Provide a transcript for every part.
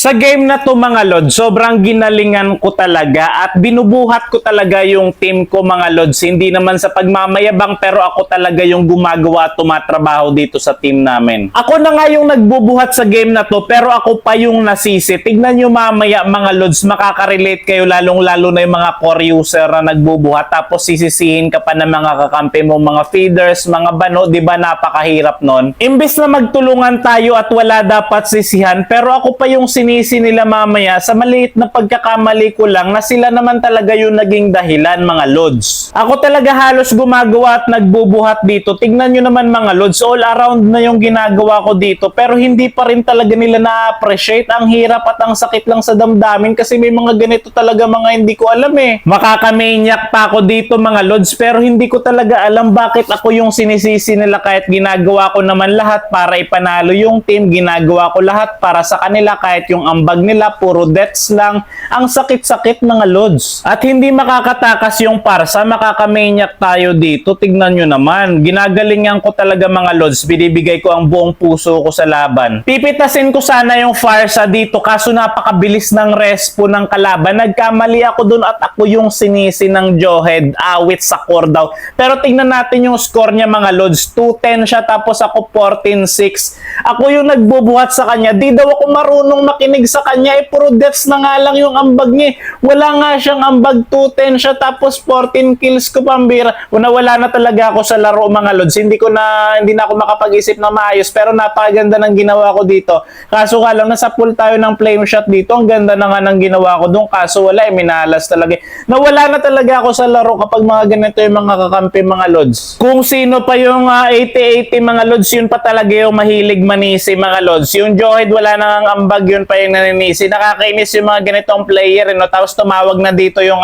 Sa game na to mga Lods, sobrang ginalingan ko talaga at binubuhat ko talaga yung team ko mga Lods. Hindi naman sa pagmamayabang pero ako talaga yung gumagawa at tumatrabaho dito sa team namin. Ako na nga yung nagbubuhat sa game na to pero ako pa yung nasisi. Tignan nyo mamaya mga Lods, makaka-relate kayo lalong-lalo na yung mga core user na nagbubuhat tapos sisisihin ka pa ng mga kakampi mo, mga feeders, mga bano, di ba napakahirap nun? Imbes na magtulungan tayo at wala dapat sisihan pero ako pa yung sinisi nila mamaya sa maliit na pagkakamali ko lang na sila naman talaga yung naging dahilan mga Lods. Ako talaga halos gumagawa at nagbubuhat dito. Tignan nyo naman mga Lods, all around na yung ginagawa ko dito pero hindi pa rin talaga nila na-appreciate. Ang hirap at ang sakit lang sa damdamin kasi may mga ganito talaga mga hindi ko alam eh. Makakamaniac pa ako dito mga Lods pero hindi ko talaga alam bakit ako yung sinisisi nila kahit ginagawa ko naman lahat para ipanalo yung team. Ginagawa ko lahat para sa kanila kahit yung ambag nila, puro deaths lang. Ang sakit-sakit mga Lods. At hindi makakatakas yung parsa, makakamaniac tayo dito. Tignan nyo naman. Ginagalingan ko talaga mga Lods. Binibigay ko ang buong puso ko sa laban. Pipitasin ko sana yung farsa dito kaso napakabilis ng respo ng kalaban. Nagkamali ako dun at ako yung sinisi ng Jawhead. Awit sa core daw. Pero tignan natin yung score niya mga Lods. 2-10 siya tapos ako 14-6. Ako yung nagbubuhat sa kanya. Di daw ako marunong makinig sa kanya, puro deaths na nga lang yung ambag niya. Wala nga siyang ambag, 2-10 siya tapos 14 kills ko pambira. Wala na talaga ako sa laro mga Lods. Hindi na ako makapag-isip na maayos pero napakaganda ng ginawa ko dito. Kaso nga lang nasa pool tayo ng flame shot dito. Ang ganda na nga ng ginawa ko doon kaso wala minalas talaga. Nawala na talaga ako sa laro kapag mga ganito yung mga kakampi mga Lods. Kung sino pa yung 80-80 mga Lods, yun pa talaga yung mahilig manisi mga Lods. Yung Jawhead wala nang ambag, yun pa yung naninisi. Nakakainis yung mga ganitong player, no? Tapos tumawag na dito yung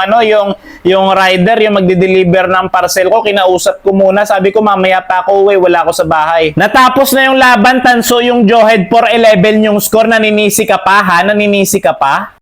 yung rider, yung magde-deliver ng parcel ko. Kinausap ko muna, sabi ko mamaya pa ako uwi, wala ako sa bahay. Natapos na yung laban, tanso yung Jawhead 4-11 yung score. Naninisi ka pa ha? Naninisi ka pa?